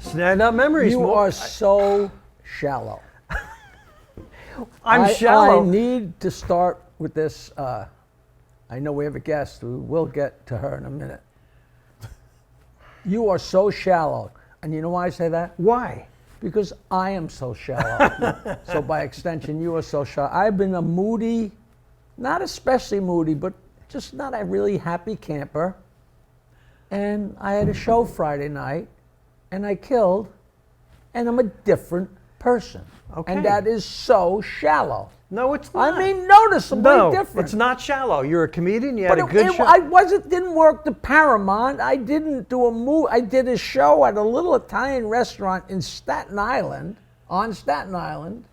Stand-up memories. You are so shallow. I'm shallow. I need to start with this. I know we have a guest. We will get to her in a minute. You are so shallow. And you know why I say that? Why? Because I am so shallow. So by extension, you are so shallow. I've been a moody, not especially moody, but just not a really happy camper. And I had a show Friday night, and I killed, and I'm a different person. Okay. And that is so shallow. No, it's not. I mean, noticeably different. It's not shallow. You're a comedian. You had But a good show. didn't work the Paramount. I didn't do a movie. I did a show at a little Italian restaurant in Staten Island, on Staten Island.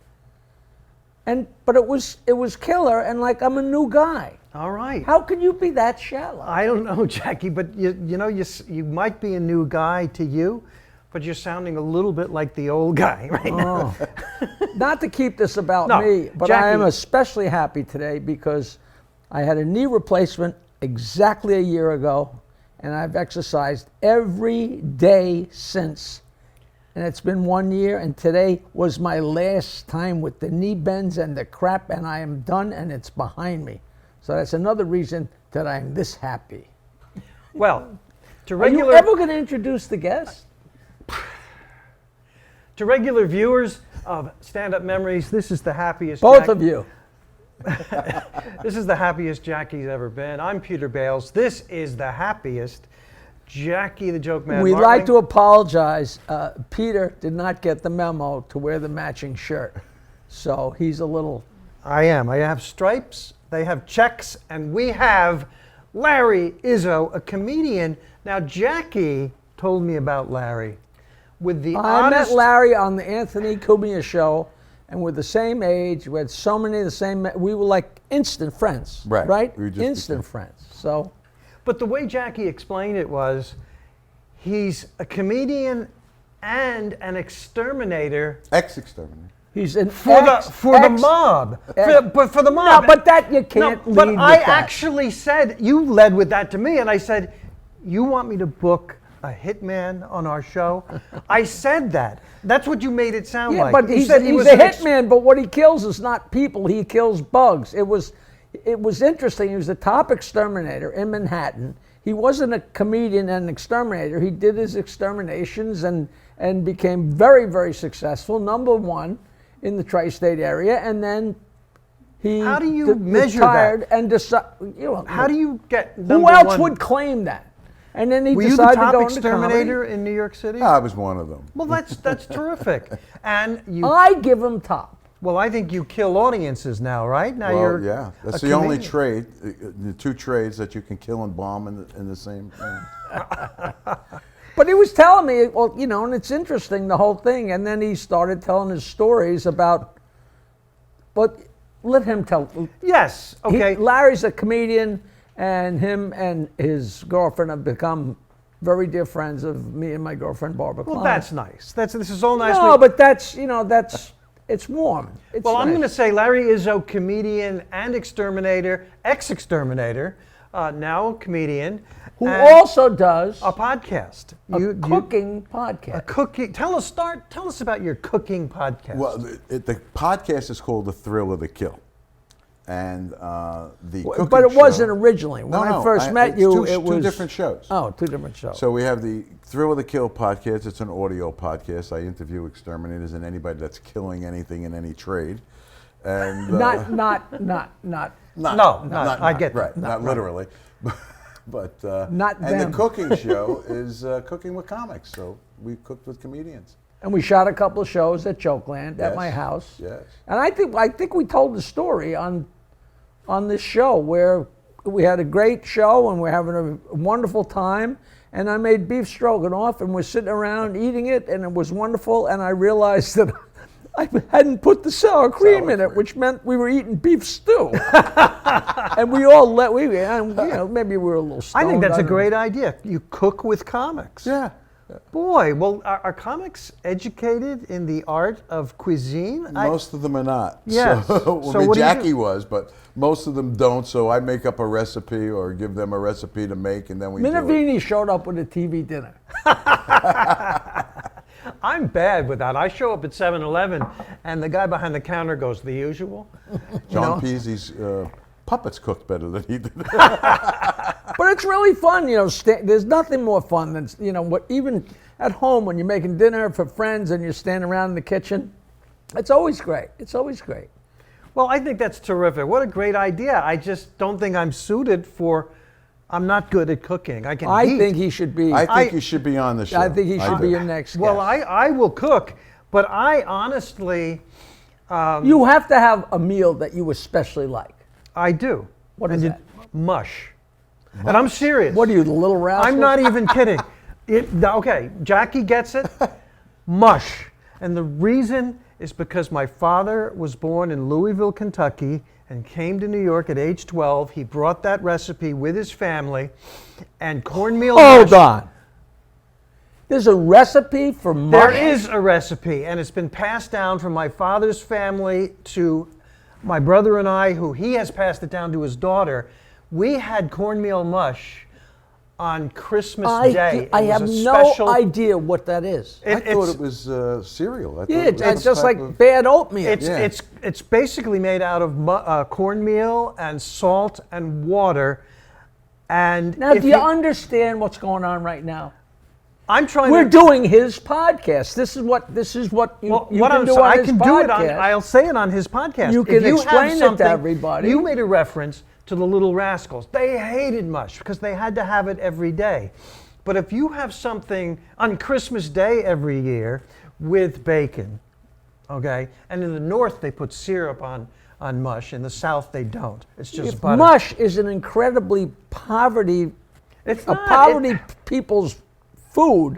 But it was killer, and like I'm a new guy. All right. How can you be that shallow? I don't know, Jackie, but you might be a new guy to you, but you're sounding a little bit like the old guy right now. Not to keep this about No, me, but Jackie. I am especially happy today because I had a knee replacement exactly a year ago, and I've exercised every day since. And it's been 1 year, and today was my last time with the knee bends and the crap, and I am done, and it's behind me. So that's another reason that I'm this happy. Well, to Are you regular ever going to introduce the guest? to regular viewers of Stand-Up Memories, this is the happiest. Both of you. This is the happiest Jackie's ever been. I'm Peter Bales. This is the happiest Jackie the Joke Man. We'd Martling. like to apologize. Peter did not get the memo to wear the matching shirt. So he's a little... I am. I have stripes, they have checks, and we have Larry Izzo, a comedian. Now, Jackie told me about Larry. With the I met Larry on the Anthony Cumia show, and we're the same age. We had so many of the same... We were like instant friends, right? We were just instant friends. So... But the way Jackie explained it was, he's a comedian and an exterminator. Ex-exterminator. He's an For the mob. For the mob. No, but that you can't lead But with I that. actually said, you led with that to me, and I said, you want me to book a hitman on our show? I said that. That's what you made it sound like. But You he's said a he was hitman, but what he kills is not people, he kills bugs. It was interesting. He was a top exterminator in Manhattan. He wasn't a comedian and an exterminator. He did his exterminations and became very, very successful, #1 in the tri-state area. And then he How do you measure retired that? and decided, How do you get who else would claim that? And then he Were you the decided top to go into exterminator comedy. in New York City? I was one of them. Well, that's terrific. And you... I give him top. Well, I think you kill audiences now, right? Now Well, you're yeah, that's a the only comedian. trade, the two trades that you can kill and bomb in the same thing. But he was telling me, well, and it's interesting, the whole thing. And then he started telling his stories about, but let him tell. Yes, okay. Larry's a comedian, and him and his girlfriend have become very dear friends of me and my girlfriend, Barbara Well, Klein. that's nice. This is all nice. No, but that's, it's warm. It's Well, I'm nice. going to say Larry Izzo, comedian and exterminator, ex-exterminator, now a comedian. Who and also does a podcast. cooking podcast. A cooking. Tell us about your cooking podcast. Well, the podcast is called The Thrill of the Kill. And the cooking But it show, wasn't originally. When I first met it's you, two, it was... two different shows. Oh, two different shows. So we have the Thrill of the Kill podcast. It's an audio podcast. I interview exterminators and anybody that's killing anything in any trade. And not. I get that. Right, not literally. But Not and them. the cooking show is cooking with comics. So we cooked with comedians. And we shot a couple of shows at Jokeland at my house. Yes. And I think we told the story on this show where we had a great show and we're having a wonderful time. And I made beef stroganoff and we're sitting around eating it and it was wonderful. And I realized that I hadn't put the sour cream in it, which meant we were eating beef stew. And we all maybe we were a little stoned. I think that's a don't great idea. You cook with comics. Yeah. Boy, well, are comics educated in the art of cuisine? Most of them are not. Yes. So, So what do you Jackie do? was, but most of them don't. So I make up a recipe or give them a recipe to make, and then we do it. Minervini showed up with a TV dinner. I'm bad with that. I show up at 7-Eleven, and the guy behind the counter goes, the usual. John Peasy's puppets cooked better than he did. But it's really fun, there's nothing more fun than, even at home when you're making dinner for friends and you're standing around in the kitchen. It's always great. It's always great. Well, I think that's terrific. What a great idea. I just don't think I'm suited for, I'm not good at cooking. I can eat. Think he should be. I think you should be on the show. I think he should be your next guest. Well, I will cook, but I honestly... you have to have a meal that you especially like. I do. What is that? Mush. And I'm serious. What are you, the little rascal? I'm not even kidding. Okay, Jackie gets it. Mush. And the reason is because my father was born in Louisville, Kentucky, and came to New York at age 12. He brought that recipe with his family, and cornmeal mush. Hold on. There's a recipe for mush? There is a recipe, and it's been passed down from my father's family to my brother and I, who he has passed it down to his daughter. We had cornmeal mush on Christmas Day. I have no idea what that is. I thought it was cereal. It's just like bad oatmeal. It's basically made out of cornmeal and salt and water. And now, do you understand what's going on right now? I'm trying. We're doing his podcast. This is what you can do on his podcast. I'll say it on his podcast. You can explain it to everybody. You made a reference to the Little Rascals. They hated mush because they had to have it every day. But if you have something on Christmas Day every year with bacon, okay, and in the North they put syrup on mush, in the South they don't. It's just butter. Mush is an incredibly poverty people's food.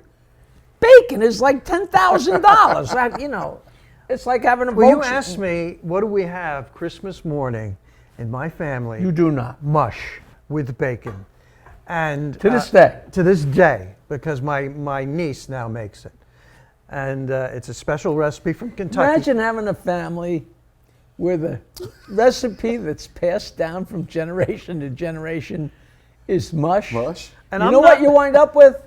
Bacon is like $10,000. It's like having a Well, you asked me, what do we have Christmas morning in my family? You do not. Mush with bacon. And to this day. To this day, because my niece now makes it. And it's a special recipe from Kentucky. Imagine having a family where the recipe that's passed down from generation to generation is mush. Mush. And you know what you wind up with?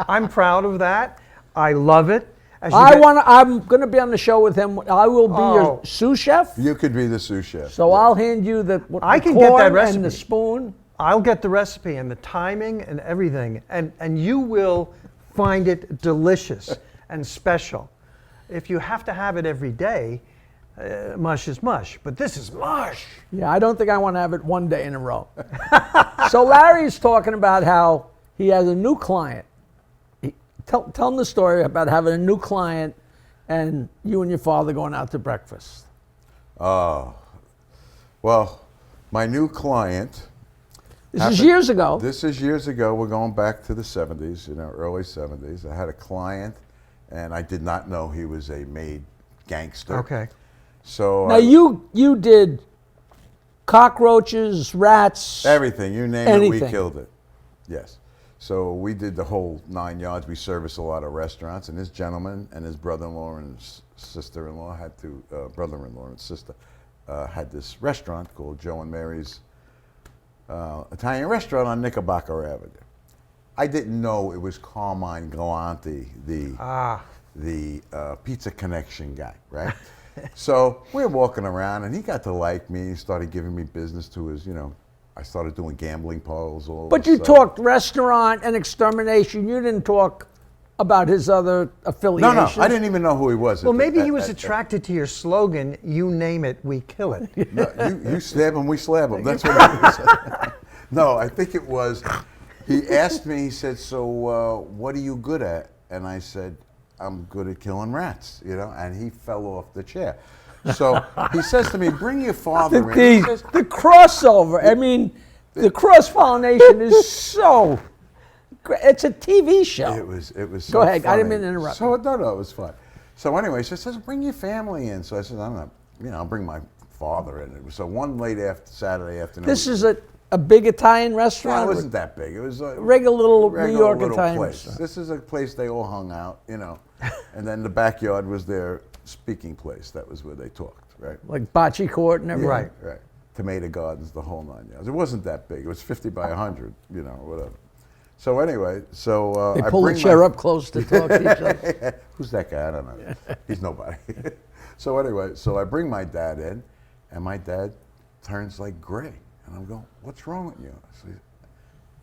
I'm proud of that. I love it. I'm going to be on the show with him. I will be your sous chef. You could be the sous chef. So I'll hand you the I can get that recipe and the spoon. I'll get the recipe and the timing and everything, and you will find it delicious and special. If you have to have it every day, mush is mush, but this is mush. Yeah, I don't think I want to have it one day in a row. So Larry's talking about how he has a new client. Tell him the story about having a new client and you and your father going out to breakfast. Well, my new client. This is years ago. This is years ago. We're going back to the 70s, early 70s. I had a client, and I did not know he was a made gangster. Okay. So now you did cockroaches, rats, everything. You name anything. it, we killed it. Yes. So we did the whole 9 yards. We service a lot of restaurants, and this gentleman and his brother-in-law and his sister-in-law brother-in-law and sister had this restaurant called Joe and Mary's Italian restaurant on Knickerbocker Avenue. I didn't know it was Carmine Galante, the Pizza Connection guy, right? So we were walking around, and he got to like me. He started giving me business to his, I started doing gambling parlors all over. But you talked restaurant and extermination. You didn't talk about his other affiliations. No, I didn't even know who he was. Well, maybe he was attracted to your slogan, you name it, we kill it. No, you stab him, we slab him. That's what he said. No, I think it was, he asked me, he said, so what are you good at? And I said, I'm good at killing rats, and he fell off the chair. So he says to me, bring your father in. He says, the crossover, the cross-pollination is so great. It's a TV show. It was so Go ahead, funny. I didn't mean to interrupt. So, no, it was fun. So anyway, he says, bring your family in. So I said, I'll bring my father in. So one late Saturday afternoon. This is a big Italian restaurant? No, it wasn't that big. It was a regular little New York Italian place. restaurant. This is a place they all hung out, and then the backyard was their speaking place. That was where they talked, right? Like bocce court and everything. Right. Tomato gardens, the whole 9 yards. It wasn't that big. It was 50 by 100, whatever. So anyway, They I pull the bring chair my- up close to talk to each other. Who's that guy? I don't know. He's nobody. So anyway, so I bring my dad in, and my dad turns like gray, and I'm going, "What's wrong with you?"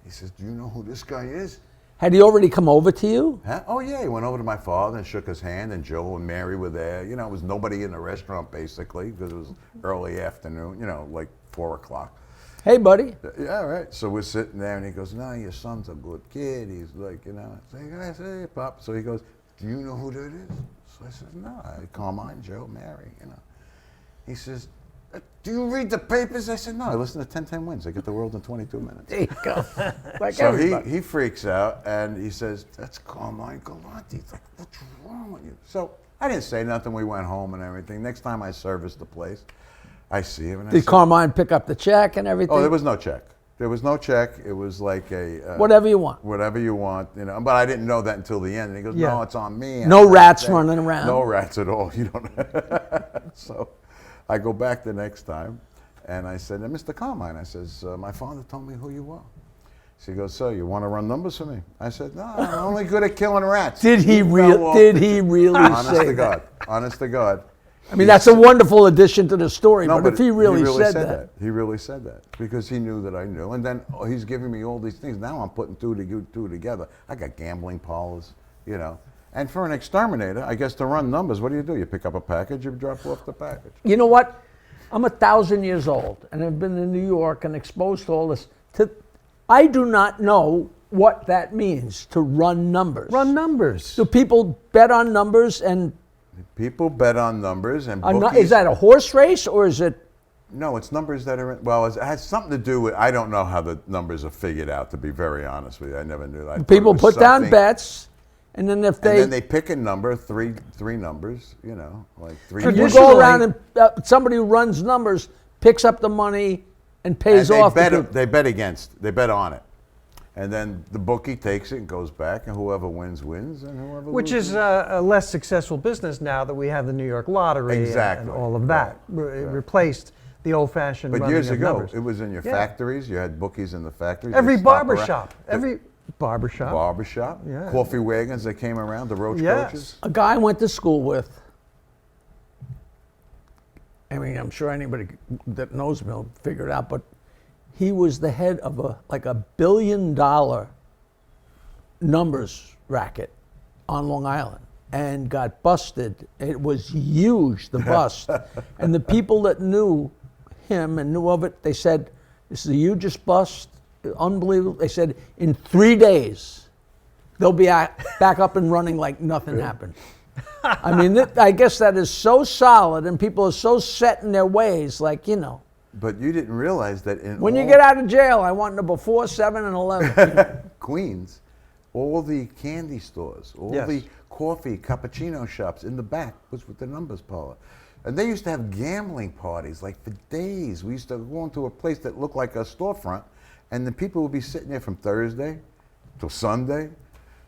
He says, "Do you know who this guy is?" Had he already come over to you? Huh? Oh yeah, he went over to my father and shook his hand, and Joe and Mary were there. You know, it was nobody in the restaurant basically because it was early afternoon. You know, like 4 o'clock. Hey, buddy. Yeah, right. So we're sitting there, and he goes, "No, your son's a good kid." He's like, I say, "Hey, Pop." So he goes, "Do you know who that is?" So I said, "No, Carmine, Joe, Mary, He says, "Do you read the papers?" I said, "No, I listen to 10-10 Wins. I get the world in 22 minutes." There you go. Like So everybody. he freaks out, and he says, "That's Carmine Galante." He's like, "What's wrong with you?" So I didn't say nothing. We went home and everything. Next time I serviced the place, I see him, and I Did said, Carmine pick up the check and everything? "Oh, there was no check. There was no check. It was like a Whatever you want. whatever you want, But I didn't know that until the end. And he goes, Yeah. "No, it's on me." No I'm rats saying, running around. No rats at all. You don't. So I go back the next time, and I said, "Mr. Carmine," I says, "My father told me who you are." So he goes, "So you want to run numbers for me?" I said, "No, I'm only good at killing rats." Did he fell off really Honest say to that? God. Honest to God. I mean, that's a wonderful addition to the story, No, but if he really said that. He really said that because he knew that I knew. And then he's giving me all these things. Now I'm putting two together. I got gambling parlors, And for an exterminator, I guess to run numbers, what do? You pick up a package, you drop off the package. You know what? I'm 1,000 years old, and I've been in New York and exposed to all this. I do not know what that means, to run numbers. Run numbers. Do people bet on numbers and... People bet on numbers and bookies. Is that a horse race, or is it... No, it's numbers that are, it has something to do with, I don't know how the numbers are figured out, to be very honest with you. I never knew that. People put down bets, and then if And then they pick a number, three numbers, like three. You Traditionally- go around and somebody who runs numbers picks up the money and pays And off. they bet on it. And then the bookie takes it and goes back, and whoever wins, wins, and whoever Which loses. is a less successful business now that we have the New York Lottery and Exactly. all of that. It replaced the old-fashioned But running years of ago, numbers. it was in your Yeah. factories. You had bookies in the factories. Every They'd stop around. barbershop. Every barbershop. Barbershop. Yeah. Coffee wagons that came around, the roach Yes. coaches. A guy I went to school with, I mean, I'm sure anybody that knows me will figure it out, but he was the head of a $1 billion numbers racket on Long Island and got busted. It was huge, the bust. And the people that knew him and knew of it, they said, "This is the hugest bust, unbelievable." They said, "In 3 days, they'll be back up and running like nothing happened." I mean, I guess that is so solid, and people are so set in their ways, But you didn't realize that in When you all get out of jail, I want number 4, 7, and 11. Queens, all the candy stores, all Yes. the coffee, cappuccino shops in the back was with the numbers parlor. And they used to have gambling parties like for days. We used to go into a place that looked like a storefront, and the people would be sitting there from Thursday till Sunday.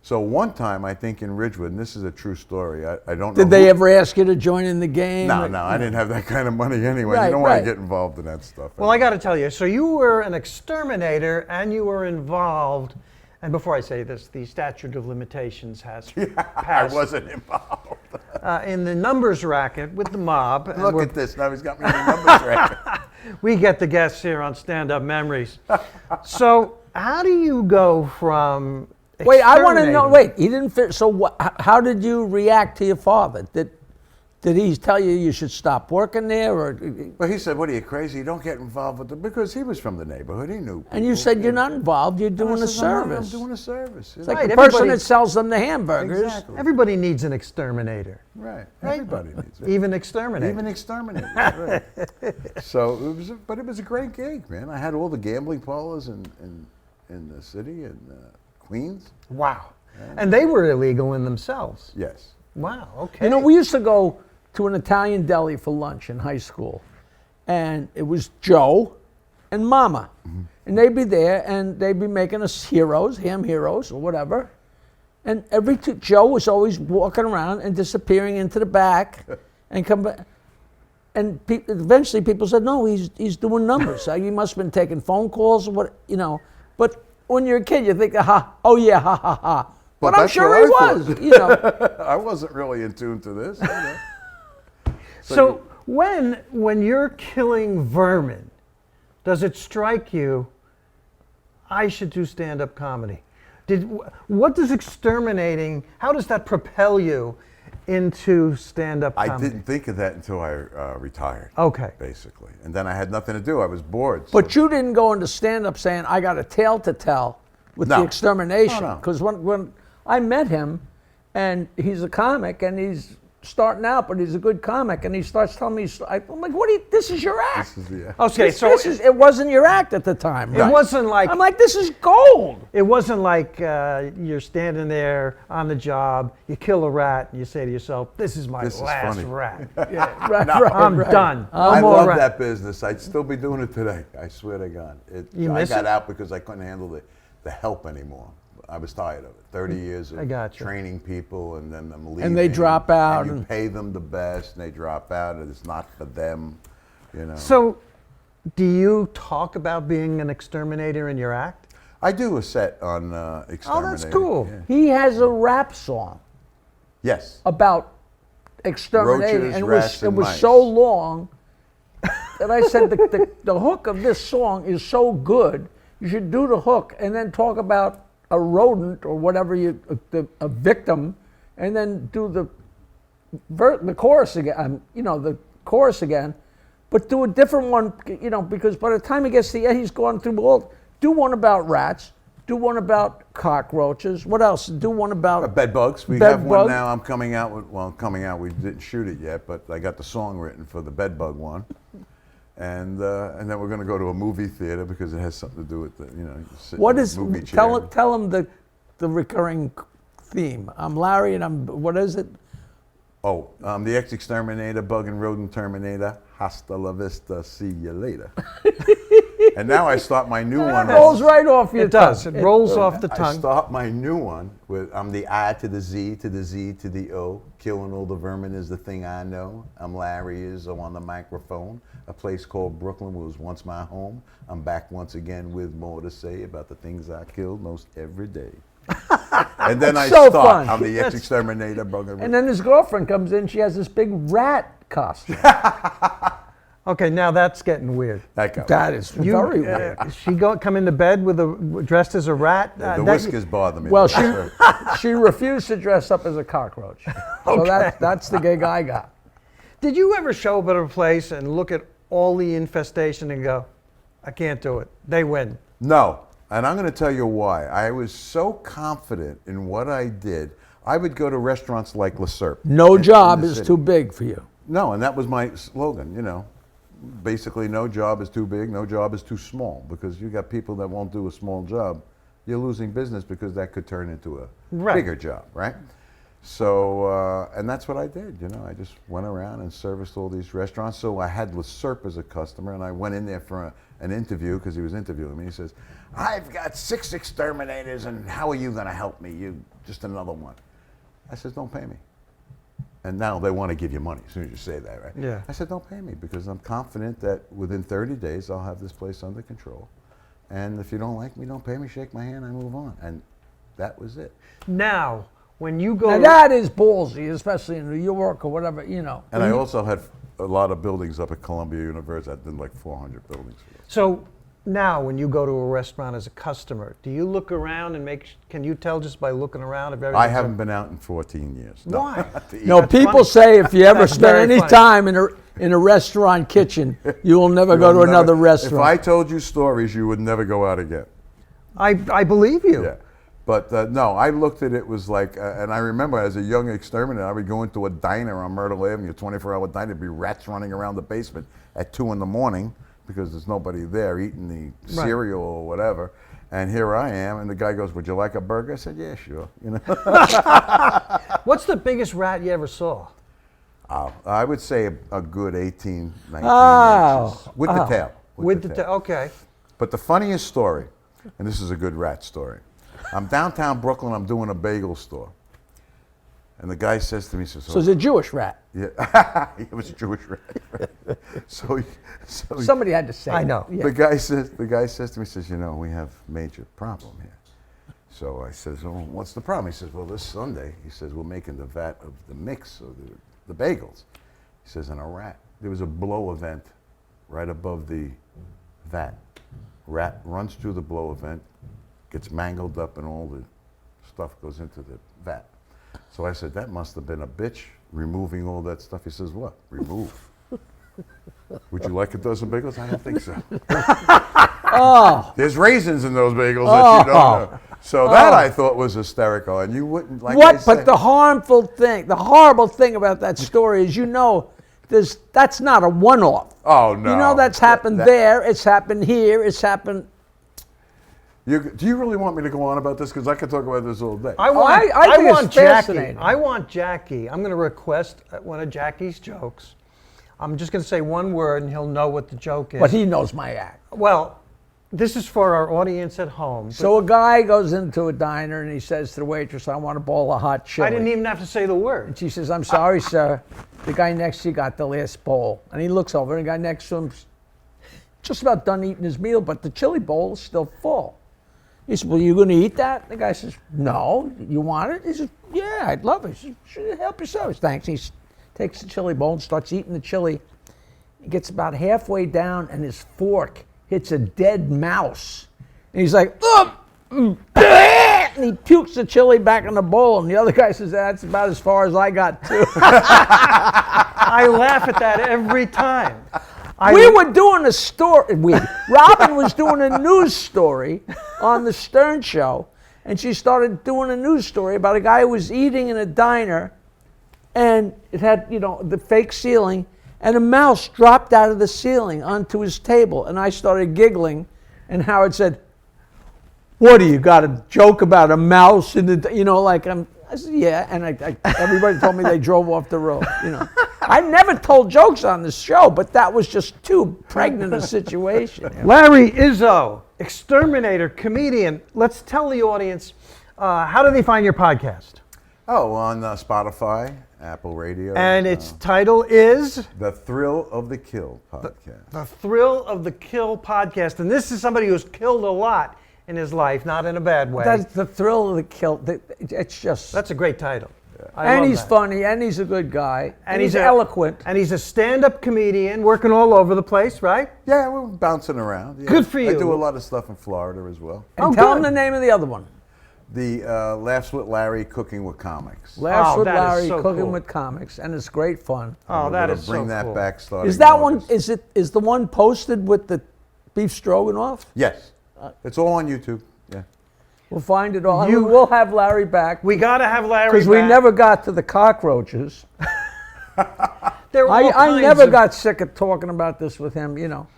So one time, I think in Ridgewood, and this is a true story, I don't know. Did they ever ask you to join in the game? No, I didn't have that kind of money anyway. Right, You don't want right. to get involved in that stuff. Well, I got to tell you, so you were an exterminator and you were involved, and before I say this, the statute of limitations has I passed wasn't involved. in the numbers racket with the mob. and Look we're- at this. Now he's got me in the numbers racket. We get the guests here on Stand Up Memories. So how do you go from Wait, I want to know. exterminating- Wait, he didn't fit. So how did you react to your father? Did he tell you should stop working there, or? Well, he said, "What are you, crazy? You don't get involved with them," because he was from the neighborhood. He knew. And you people, said you're know. not involved. You're doing I a said, "I'm not, service. I'm doing a service. It's like Right, the person everybody- that sells them the hamburgers. Exactly. Everybody needs an exterminator, Right. right? Everybody needs it. Even exterminators. Even exterminators. Right. So it was a great gig, man. I had all the gambling parlors in the city in Queens. Wow. And they were illegal in themselves. Yes. Wow, okay. You know, we used to go to an Italian deli for lunch in high school, and it was Joe and Mama, and they'd be there, and they'd be making us ham heroes or whatever. And Joe was always walking around and disappearing into the back, and come back. And eventually, people said, "No, he's doing numbers. He must have been taking phone calls or what, But when you're a kid, you think, oh yeah, ha ha ha. But I'm that's sure what he I was, thought. you know. I wasn't really in tune to this. You know. So when you're killing vermin, does it strike you, I should do stand-up comedy? What does exterminating, how does that propel you into stand-up comedy? I didn't think of that until I retired. Okay. Basically. And then I had nothing to do. I was bored. But you didn't go into stand-up saying, I got a tale to tell with the No. extermination. No. Because when I met him, and he's a comic, and he's starting out, but he's a good comic, and he starts telling me, I'm like, this is your act. This is the, Okay, It wasn't your act at the time. It Right? wasn't like I'm like, this is gold. it wasn't like you're standing there on the job, you kill a rat, and you say to yourself, "This is my This is last funny." rat. Yeah, right, I'm right. done. No I more love rat." that business. I'd still be doing it today. I swear to God. You I miss got it? out because I couldn't handle the help anymore. I was tired of it. 30 years of I got you. training people, and then them leaving. And they drop out, And you and- pay them the best, and they drop out, and it's not for them. You know. So, do you talk about being an exterminator in your act? I do a set on exterminating. Oh, that's cool. Yeah. He has a rap song Yes. about exterminating, Roaches, and rats, it and was mice. so long that I said the hook of this song is so good, you should do the hook and then talk about a rodent or whatever a victim, and then do the chorus again. The chorus again, but do a different one. Because by the time he gets to the end, he's gone through all. Do one about rats. Do one about cockroaches. What else? Do one about Bed bugs. We Bed have one bug. now. I'm coming out with. Well, coming out. We didn't shoot it yet, but I got the song written for the bed bug one, and then we're going to go to a movie theater because it has something to do with the sitting What in a is movie chair. tell him the recurring theme. I'm Larry, and I'm what is it? Oh, the ex-exterminator, bug and rodent terminator. Hasta la vista. See you later. And now I start my new one. It rolls right off your It does. tongue. It rolls off the I tongue. start my new one with I'm the I to the Z to the Z to the O. Killing all the vermin is the thing I know. I'm Larry Izzo on the microphone. A place called Brooklyn was once my home. I'm back once again with more to say about the things I killed most every day. And then I so start. fun. I'm the ex-exterminator. Bug and And then his girlfriend comes in. She has this big rat costume. Okay, now that's getting weird. that guy. That is very weird. She come into bed dressed as a rat. The that- whiskers bother me. Well, That's she refused to dress up as a cockroach. So that's the gig I got. Did you ever show up at a place and look at all the infestation and go, "I can't do it. They win." No, and I'm going to tell you why. I was so confident in what I did. I would go to restaurants like Le Serp. No in job the is city. too big for you. No, and that was my slogan, Basically, no job is too big, no job is too small, because you got people that won't do a small job. You're losing business because that could turn into a Right. bigger job, right? So, and that's what I did, I just went around and serviced all these restaurants. So I had Le Serp as a customer, and I went in there for an interview because he was interviewing me. He says, "I've got 6 exterminators, and how are you going to help me? You just another one." I said, "Don't pay me." And now they want to give you money as soon as you say that, right? Yeah. I said, "Don't pay me because I'm confident that within 30 days I'll have this place under control. And if you don't like me, don't pay me, shake my hand, I move on." And that was it. Now, when you go, Now that is ballsy, especially in New York or whatever, And I also had a lot of buildings up at Columbia University. I did like 400 buildings. so now when you go to a restaurant as a customer, do you look around and can you tell just by looking around if everything's I haven't been out in 14 years. No. Why? To eat. No, That's people funny. say if you ever That's spend very any funny. time in a restaurant kitchen, you will never go to You'll another never- restaurant. If I told you stories, you would never go out again. I believe you. Yeah. But no, I looked at it was like, and I remember as a young exterminator, I would go into a diner on Myrtle Avenue, 24-hour diner, there'd be rats running around the basement at 2 in.the.morning because there's nobody there eating the Right. cereal or whatever. And here I am, and the guy goes, "Would you like a burger?" I said, "Yeah, sure." What's the biggest rat you ever saw? I would say a good 18, 19 Oh. inches. With the tail. With the okay. But the funniest story, and this is a good rat story. I'm downtown Brooklyn, I'm doing a bagel store. And the guy says to me, he says, So it's a Jewish rat. yeah, it was a Jewish rat. so Somebody had to say I it. know. Yeah. the guy says to me, he says, you know, we have major problem here. So I says, well, what's the problem? He says, well, this Sunday, he says, we're making the vat of the mix of the bagels. He says, and a rat. There was a blow event right above the vat. Rat runs through the blow event, gets mangled up, and all the stuff goes into the vat. So I said, that must have been a bitch removing all that stuff. He says, what? Remove. Would you like a dozen bagels? I don't think so. Oh. There's raisins in those bagels that you don't know. So that I thought was hysterical, and you wouldn't like. What? But the harmful thing, the horrible thing about that story is, that's not a one-off. Oh no! You know that's happened there. It's happened here. It's happened. Do you really want me to go on about this? Because I could talk about this all day. I want, I think it's want Jackie. fascinating. I want Jackie. I'm going to request one of Jackie's jokes. I'm just going to say one word, and he'll know what the joke is. But he knows my act. Well, this is for our audience at home. So a guy goes into a diner and he says to the waitress, "I want a bowl of hot chili." I didn't even have to say the word. And she says, "I'm sorry, sir. The guy next to you got the last bowl." And he looks over, and the guy next to him's just about done eating his meal, but the chili bowl is still full. He said, "Well, you going to eat that?" The guy says, "No. You want it?" He says, "Yeah, I'd love it." He says, "Help yourself." He says, "Thanks." He takes the chili bowl and starts eating the chili. He gets about halfway down, and his fork hits a dead mouse. And he's like, and he pukes the chili back in the bowl. And the other guy says, "That's about as far as I got, too." I laugh at that every time. We were doing a story. Robin was doing a news story on the Stern Show, and she started doing a news story about a guy who was eating in a diner, and it had, the fake ceiling, and a mouse dropped out of the ceiling onto his table, and I started giggling, and Howard said, "What do you got a joke about a mouse in the?" I said, "Yeah," and everybody told me they drove off the road. I never told jokes on this show, but that was just too pregnant a situation. Larry Izzo, exterminator, comedian. Let's tell the audience, how do they find your podcast? Oh, on Spotify, Apple Radio. And its title is? The Thrill of the Kill podcast. The Thrill of the Kill podcast. And this is somebody who's killed a lot in his life, not in a bad way. That's the thrill of the kill. It's just. That's a great title. And he's funny, and he's a good guy, and he's eloquent. And he's a stand-up comedian working all over the place, right? Yeah, we're bouncing around. Yeah. Good for you. I do a lot of stuff in Florida as well. And tell him the name of the other one. The Laughs with Larry, Cooking with Comics. Laughs with that is Larry, so Cooking cool. with Comics, and it's great fun. Oh, We're that gonna is so bring that cool. back starting Is that in one? August. Is the one posted with the beef stroganoff? Yes. It's all on YouTube. Yeah. We'll find it all. We'll have Larry back. We got to have Larry Because we back. never got to the cockroaches. There were all I kinds never of- got sick of talking about this with him, All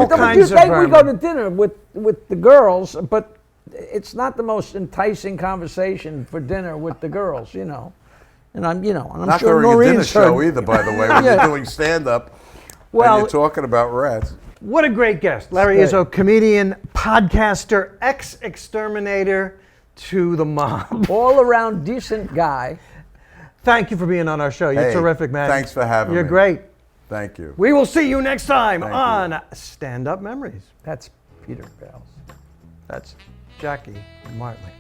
But kinds of we go to dinner with the girls, but it's not the most enticing conversation for dinner with the girls, And I'm Not sure during a dinner Noreen's show heard. either, by the way, when Yeah. you're doing stand-up Well- and you're talking about rats. What a great guest. Larry Great. Izzo, comedian, podcaster, ex-exterminator to the mob. All around decent guy. Thank you for being on our show. You're Hey, terrific, man. thanks for having You're me. great. Thank you. We will see you next time Thank you. on Stand Up Memories. That's Peter Bales. That's Jackie Martling.